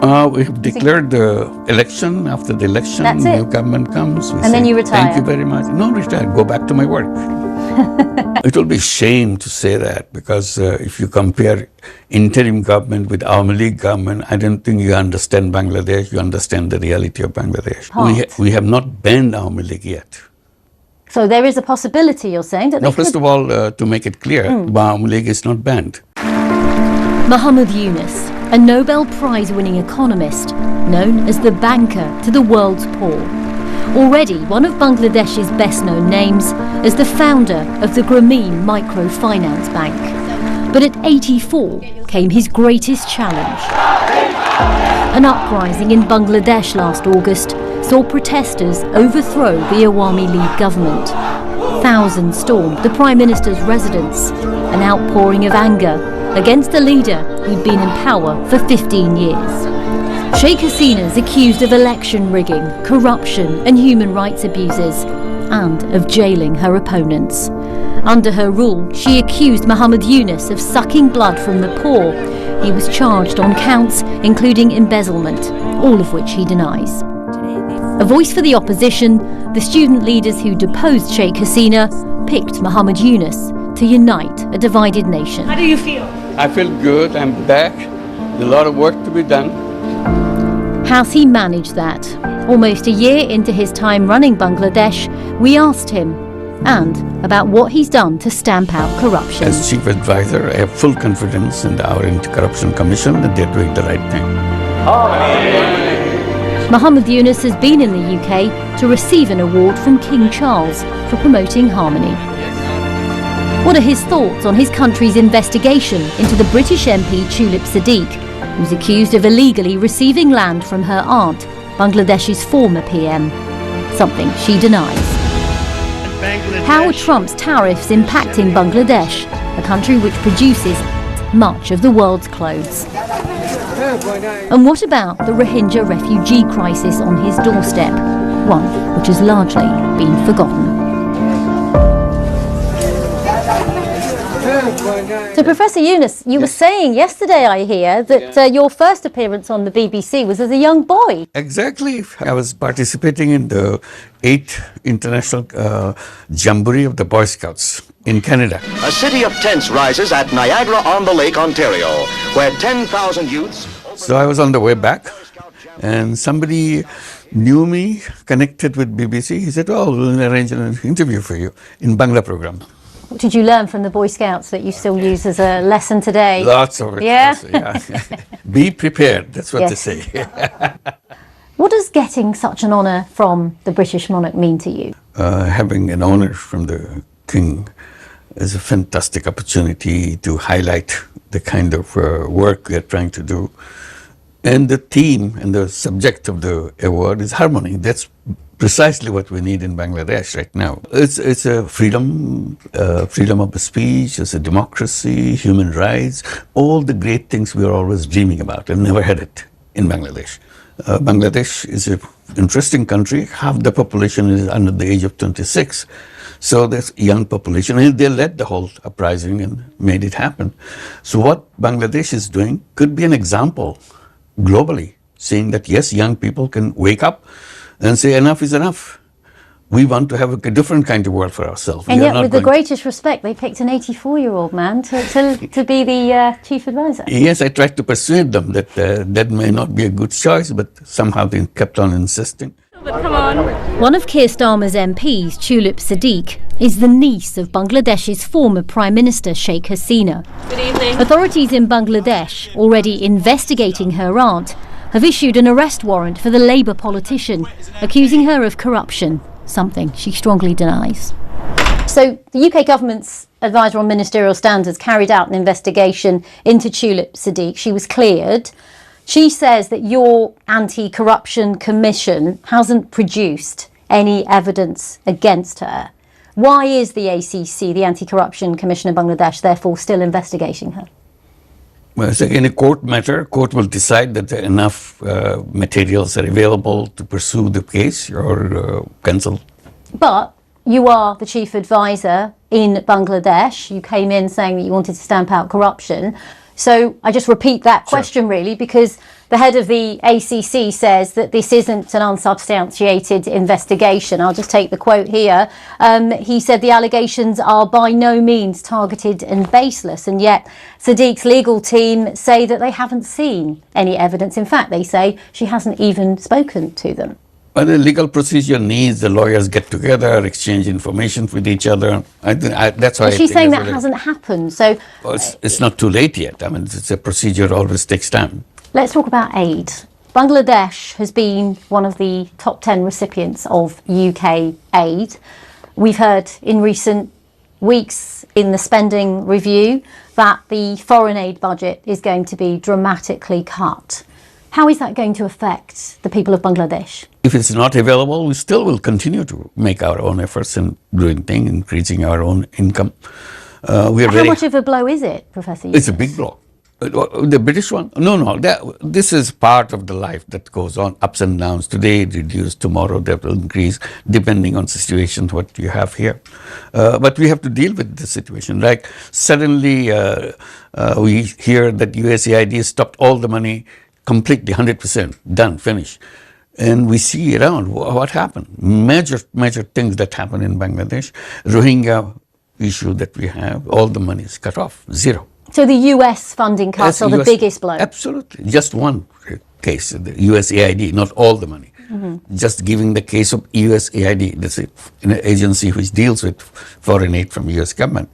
We have declared the election. After the election, That's it. new government comes. We And then say, you retire. Thank you very much. No, retire. Go back to my work. It will be shame to say that because if you compare interim government with Awami League government, I don't think you understand Bangladesh. You understand the reality of Bangladesh. We have not banned Awami League yet. So there is a possibility, you're saying, that Now, they could... first of all, to make it clear, Awami League is not banned. Muhammad Yunus, a Nobel Prize-winning economist, known as the banker to the world's poor. Already one of Bangladesh's best-known names as the founder of the Grameen Microfinance Bank. But at 84 came his greatest challenge. An uprising in Bangladesh last August saw protesters overthrow the Awami League government. Thousands stormed the Prime Minister's residence, an outpouring of anger against a leader who'd been in power for 15 years. Sheikh Hasina's accused of election rigging, corruption and human rights abuses, and of jailing her opponents. Under her rule, she accused Muhammad Yunus of sucking blood from the poor. He was charged on counts including embezzlement, all of which he denies. A voice for the opposition, the student leaders who deposed Sheikh Hasina picked Muhammad Yunus to unite a divided nation. How do you feel? I feel good. I'm back. There's a lot of work to be done. How's he managed that? Almost a year into his time running Bangladesh, we asked him, and about what he's done to stamp out corruption. As chief advisor, I have full confidence in our Anti-Corruption Commission that they're doing the right thing. Muhammad Yunus has been in the UK to receive an award from King Charles for promoting harmony. What are his thoughts on his country's investigation into the British MP Tulip Siddiq, who's accused of illegally receiving land from her aunt, Bangladesh's former PM, something she denies? How are Trump's tariffs impacting Bangladesh, a country which produces much of the world's clothes? And what about the Rohingya refugee crisis on his doorstep, one which has largely been forgotten? So, Professor Yunus, you were saying yesterday, I hear, that your first appearance on the BBC was as a young boy. Exactly. I was participating in the 8th International Jamboree of the Boy Scouts in Canada. A city of tents rises at Niagara-on-the-Lake, Ontario, where 10,000 youths... So I was on the way back, and somebody knew me, connected with BBC. He said, oh, we'll arrange an interview for you in Bangla program. What did you learn from the Boy Scouts that you still use as a lesson today? Lots of it. Yeah? Yeah. Be prepared, that's what they say. What does getting such an honour from the British monarch mean to you? Having an honour from the King is a fantastic opportunity to highlight the kind of work we are trying to do. And the theme and the subject of the award is harmony. That's precisely what we need in Bangladesh right now. It's a freedom of speech, it's a democracy, human rights, all the great things we are always dreaming about and never had it in Bangladesh. Bangladesh is an interesting country. Half the population is under the age of 26. So there's a young population, and they led the whole uprising and made it happen. So what Bangladesh is doing could be an example globally, saying that yes, young people can wake up and say enough is enough. We want to have a different kind of world for ourselves. And yet, with the greatest respect, they picked an 84-year-old man to be the chief advisor. Yes, I tried to persuade them that that may not be a good choice, but somehow they kept on insisting. Come on. One of Keir Starmer's MPs, Tulip Siddiq, is the niece of Bangladesh's former Prime Minister Sheikh Hasina. Good evening. Authorities in Bangladesh, already investigating her aunt, have issued an arrest warrant for the Labour politician, accusing her of corruption, something she strongly denies. So the UK government's advisor on ministerial standards carried out an investigation into Tulip Siddiq. She was cleared. She says that your anti-corruption commission hasn't produced any evidence against her. Why is the ACC, the Anti-Corruption Commission in Bangladesh, therefore still investigating her? Well, it's again a court matter. Court will decide that enough materials are available to pursue the case or cancel. But you are the chief advisor in Bangladesh. You came in saying that you wanted to stamp out corruption. So I just repeat that question really, because the head of the ACC says that this isn't an unsubstantiated investigation. I'll just take the quote here. He said the allegations are by no means targeted and baseless, and yet Sadiq's legal team say that they haven't seen any evidence. In fact, they say she hasn't even spoken to them. But the legal procedure needs the lawyers get together, exchange information with each other. That's why. But she's saying that hasn't happened. So well, it's not too late yet. I mean, it's a procedure always takes time. Let's talk about aid. Bangladesh has been one of the top 10 recipients of UK aid. We've heard in recent weeks in the spending review that the foreign aid budget is going to be dramatically cut. How is that going to affect the people of Bangladesh? If it's not available, we still will continue to make our own efforts in doing things, increasing our own income. How much of a blow is it, Professor Yunus? It's a big blow. The British one? No. This is part of the life that goes on, ups and downs. Today it reduced, tomorrow that will increase, depending on situation, what you have here. But we have to deal with the situation. Like suddenly we hear that USAID stopped all the money completely, 100%, done, finished. And we see around what happened. Major things that happen in Bangladesh. Rohingya issue that we have, all the money is cut off, zero. So the US funding cuts are the biggest blow? Absolutely. Just one case, the USAID, not all the money. Mm-hmm. Just giving the case of USAID, that's an agency which deals with foreign aid from US government.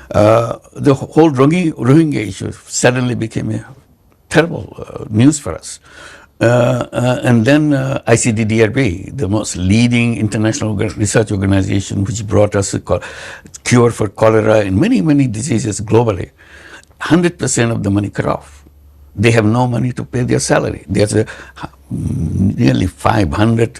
The whole Rohingya issue suddenly became a terrible news for us. And then ICDDRB, the most leading international research organization which brought us a cure for cholera and many diseases globally, 100% of the money cut off. They have no money to pay their salary. There's nearly 500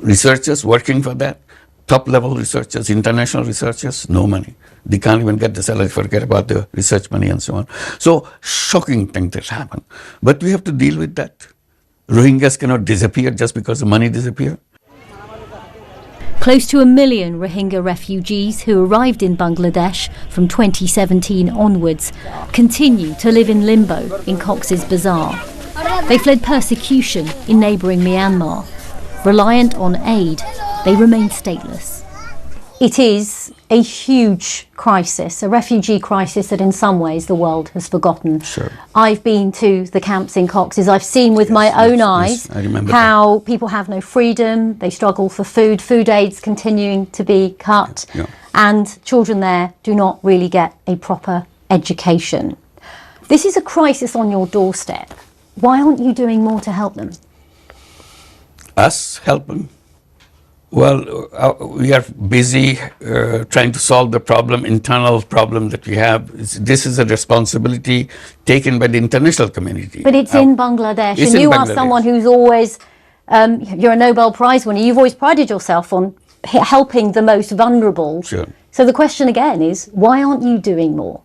researchers working for that, top-level researchers, international researchers, no money. They can't even get the salary, forget about the research money and so on. So, shocking things that happen. But we have to deal with that. Rohingyas cannot disappear just because the money disappears. Close to 1 million Rohingya refugees who arrived in Bangladesh from 2017 onwards continue to live in limbo in Cox's Bazar. They fled persecution in neighbouring Myanmar. Reliant on aid, they remain stateless. It is a huge crisis, a refugee crisis that in some ways the world has forgotten. Sure. I've been to the camps in Cox's. I've seen with my own eyes how people have no freedom, they struggle for food, food aid's continuing to be cut, and children there do not really get a proper education. This is a crisis on your doorstep. Why aren't you doing more to help them? Us helping? Well, we are busy trying to solve the problem, internal problem that we have. This is a responsibility taken by the international community. But it's in Bangladesh, and you are someone who's always, you're a Nobel Prize winner, you've always prided yourself on helping the most vulnerable. Sure. So the question again is, why aren't you doing more?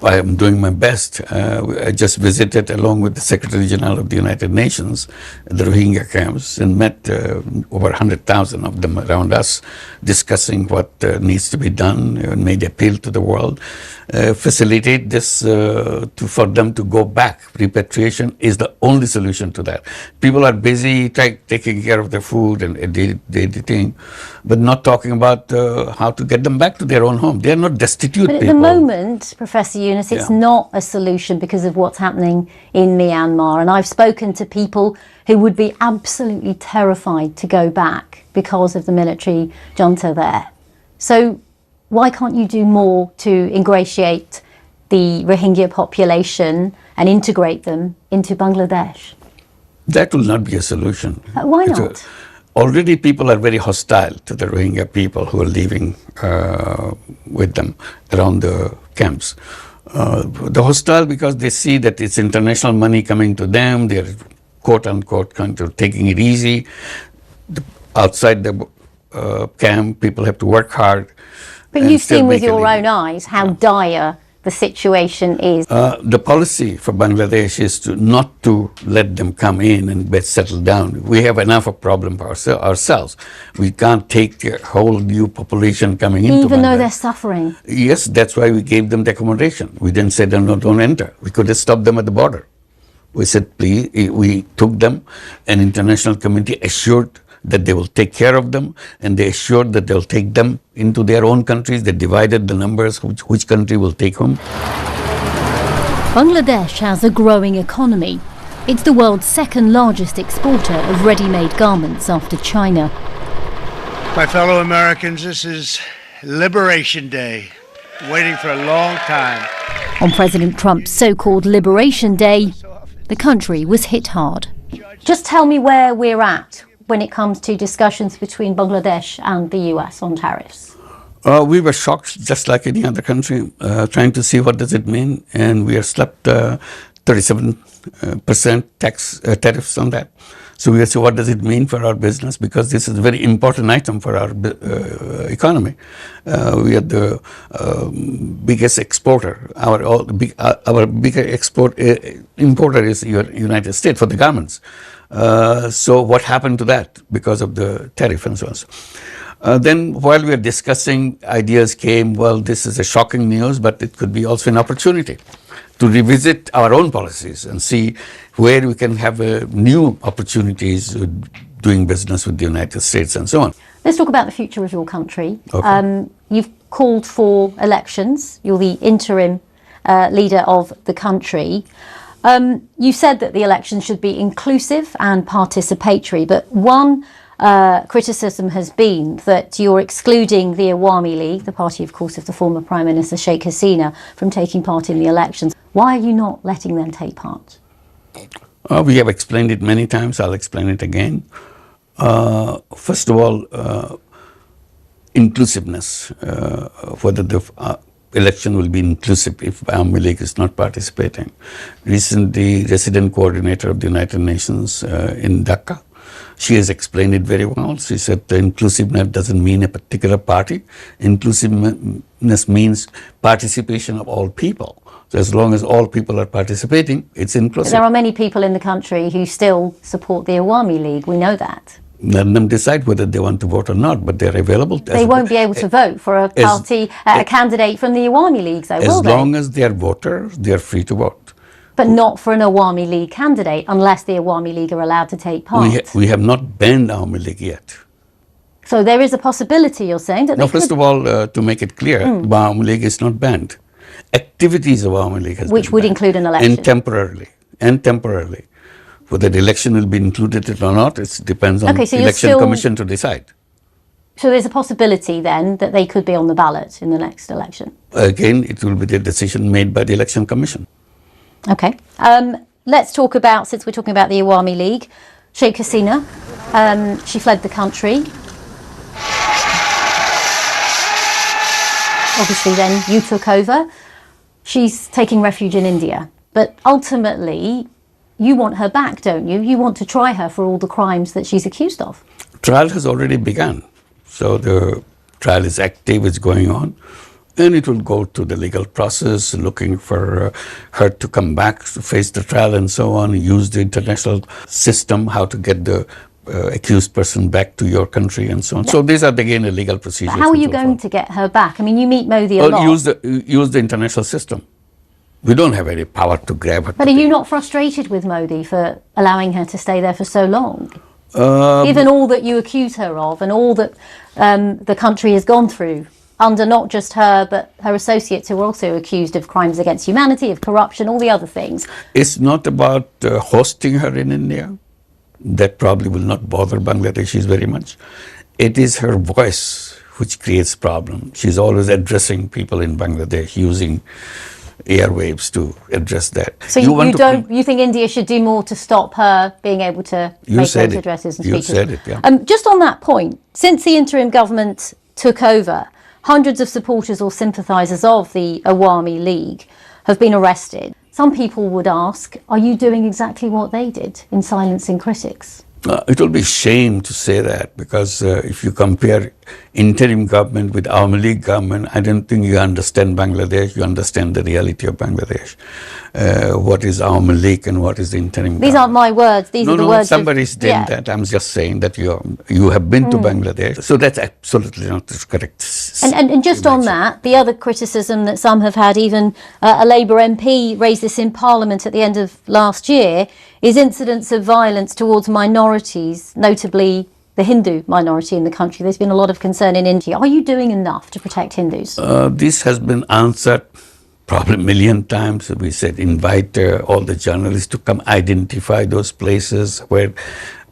I am doing my best. I just visited, along with the Secretary General of the United Nations, the Rohingya camps, and met over 100,000 of them around us, discussing what needs to be done, and made appeal to the world. Facilitate this for them to go back. Repatriation is the only solution to that. People are busy taking care of their food and daily thing, but not talking about how to get them back to their own home. They are not destitute people. But at the moment, Professor Yunus, it's not a solution because of what's happening in Myanmar. And I've spoken to people who would be absolutely terrified to go back because of the military junta there. So why can't you do more to ingratiate the Rohingya population and integrate them into Bangladesh? That will not be a solution. Why not? Already people are very hostile to the Rohingya people who are living with them around the camps. The hostile because they see that it's international money coming to them, they're quote unquote kind of taking it easy. Outside the camp, people have to work hard. But you've seen with your own eyes how dire the situation is. The policy for Bangladesh is not to let them come in and settle down. We have enough of problem for ourselves. We can't take the whole new population coming into Bangladesh. Even though they're suffering? Yes, that's why we gave them the accommodation. We didn't say, no, don't enter. We could have stopped them at the border. We said, please, we took them, and international community assured that they will take care of them, and they assured that they'll take them into their own countries. They divided the numbers, which country will take whom. Bangladesh has a growing economy. It's the world's second largest exporter of ready-made garments after China. My fellow Americans, this is Liberation Day. Waiting for a long time. On President Trump's so-called Liberation Day, the country was hit hard. Just tell me where we're at when it comes to discussions between Bangladesh and the US on tariffs. We were shocked, just like any other country, trying to see what does it mean, and we are slapped 37% tariffs on that. So we said, what does it mean for our business? Because this is a very important item for our economy. We are the biggest exporter. Our biggest importer is United States for the garments. So what happened to that because of the tariff and so on? Then while we were discussing, ideas came, well, this is a shocking news, but it could be also an opportunity to revisit our own policies and see where we can have new opportunities doing business with the United States and so on. Let's talk about the future of your country. Okay. You've called for elections. You're the interim leader of the country. You said that the elections should be inclusive and participatory, but one criticism has been that you're excluding the Awami League, the party, of course, of the former Prime Minister Sheikh Hasina, from taking part in the elections. Why are you not letting them take part? We have explained it many times. I'll explain it again. First of all, inclusiveness, whether the election will be inclusive if Awami League is not participating. Recently, resident coordinator of the United Nations in Dhaka, she has explained it very well. She said the inclusiveness doesn't mean a particular party. Inclusiveness means participation of all people. So as long as all people are participating, it's inclusive. There are many people in the country who still support the Awami League. We know that. Let them decide whether they want to vote or not, but they're available. They won't be able to vote for a party, a candidate from the Awami League, though, will they? As long as they are voters, they are free to vote. But not for an Awami League candidate, unless the Awami League are allowed to take part. We have not banned Awami League yet. So there is a possibility, you're saying, that No, first of all, to make it clear, Awami League is not banned. Activities of Awami League has which been would banned. include an election. And temporarily. Whether the election will be included or not, it depends on the election commission to decide. So there's a possibility then that they could be on the ballot in the next election? Again, it will be the decision made by the election commission. Okay. Let's talk about, since we're talking about the Awami League, Sheikh Hasina. She fled the country. Obviously then you took over. She's taking refuge in India. But ultimately, you want her back, don't you? You want to try her for all the crimes that she's accused of. Trial has already begun. So the trial is active, it's going on. And it will go to the legal process, looking for her to come back, to face the trial and so on, use the international system, how to get the accused person back to your country and so on. Yeah. So these are, again, the legal procedures. But how are you going to get her back? I mean, you meet Modi a lot. Use the international system. We don't have any power to grab her. But are you not frustrated with Modi for allowing her to stay there for so long? Given all that you accuse her of and all that the country has gone through under not just her, but her associates who are also accused of crimes against humanity, of corruption, all the other things. It's not about hosting her in India. That probably will not bother Bangladeshis very much. It is her voice which creates problems. She's always addressing people in Bangladesh using airwaves to address that. So you think India should do more to stop her being able to make those addresses and speeches? You said it, yeah. Just on that point, since the interim government took over, hundreds of supporters or sympathisers of the Awami League have been arrested. Some people would ask, are you doing exactly what they did in silencing critics? It will be a shame to say that, because if you compare interim government with Awami League government, I don't think you understand Bangladesh. You understand the reality of Bangladesh. What is Awami League and what is the interim government? These aren't my words. These are the words somebody's done that. I'm just saying that you have been to Bangladesh. So that's absolutely not correct. And just on that, the other criticism that some have had, even a Labour MP raised this in Parliament at the end of last year, is incidents of violence towards minorities, notably the Hindu minority in the country. There's been a lot of concern in India. Are you doing enough to protect Hindus? This has been answered probably a million times. We said invite all the journalists to come identify those places where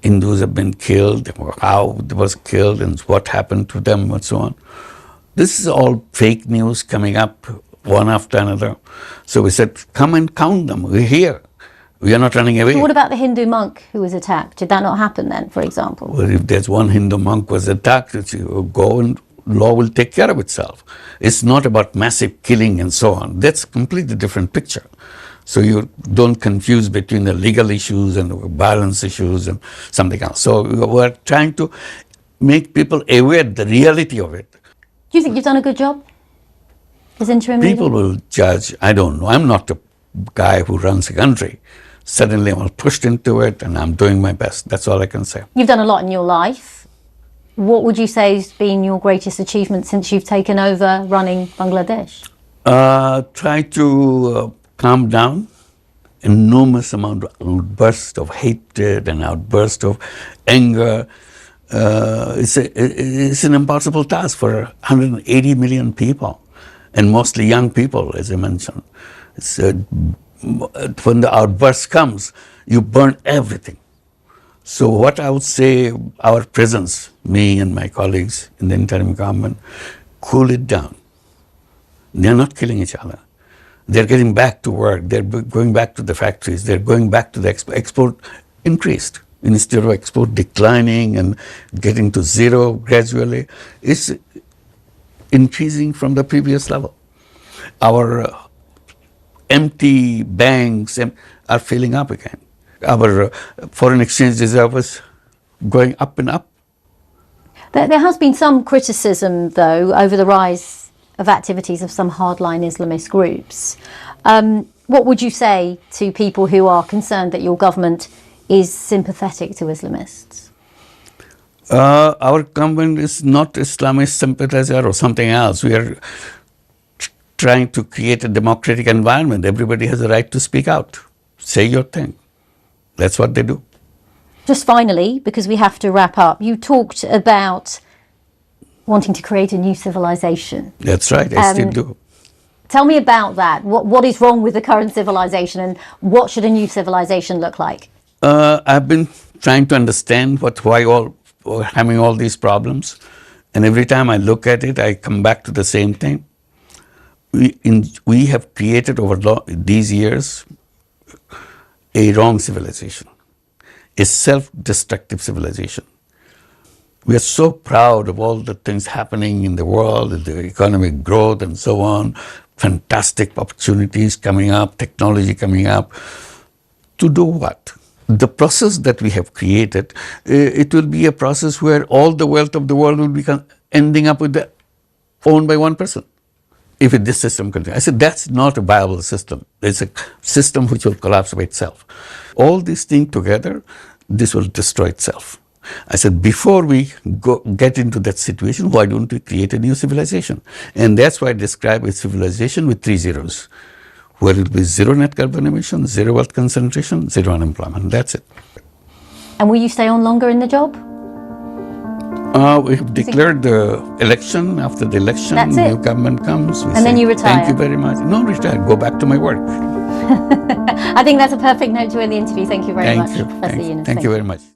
Hindus have been killed, how they was killed and what happened to them and so on. This is all fake news coming up one after another. So we said, come and count them. We're here. We are not running away. So what about the Hindu monk who was attacked? Did that not happen then, for example? Well, if there's one Hindu monk was attacked, go and law will take care of itself. It's not about massive killing and so on. That's a completely different picture. So you don't confuse between the legal issues and the violence issues and something else. So we're trying to make people aware of the reality of it. Do you think you've done a good job as interim leader? People will judge. I don't know. I'm not a guy who runs a country. Suddenly I'm pushed into it and I'm doing my best. That's all I can say. You've done a lot in your life. What would you say has been your greatest achievement since you've taken over running Bangladesh? Try to calm down. Enormous amount of outburst of hatred and outburst of anger. It's an impossible task for 180 million people, and mostly young people, as I mentioned. It's, when the outburst comes, you burn everything. So what I would say, our presence, me and my colleagues in the interim government, cool it down. They're not killing each other. They're getting back to work. They're going back to the factories. They're going back to the export increased. Instead of export declining and getting to zero gradually, it's increasing from the previous level. Our empty banks are filling up again. Our foreign exchange reserve is going up and up. There has been some criticism, though, over the rise of activities of some hardline Islamist groups. What would you say to people who are concerned that your government is sympathetic to Islamists? Our government is not Islamist sympathizer or something else. We are trying to create a democratic environment. Everybody has a right to speak out. Say your thing. That's what they do. Just finally, because we have to wrap up, you talked about wanting to create a new civilization. That's right, I still do. Tell me about that. What is wrong with the current civilization and what should a new civilization look like? I've been trying to understand why we're having all these problems. And every time I look at it, I come back to the same thing. We have created over these years a wrong civilization, a self-destructive civilization. We are so proud of all the things happening in the world, the economic growth and so on, fantastic opportunities coming up, technology coming up. To do what? The process that we have created, it will be a process where all the wealth of the world will be ending up with owned by one person. If this system continues. I said, that's not a viable system. It's a system which will collapse by itself. All these things together, this will destroy itself. I said, before we get into that situation, why don't we create a new civilization? And that's why I describe a civilization with 3 zeros, where it will be zero net carbon emission, zero wealth concentration, zero unemployment. That's it. And will you stay on longer in the job? We have declared the election. After the election, new government comes. And then you retire. Thank you very much. No, retire. Go back to my work. I think that's a perfect note to end the interview. Thank you very much, Professor Yunus. Thank you very much.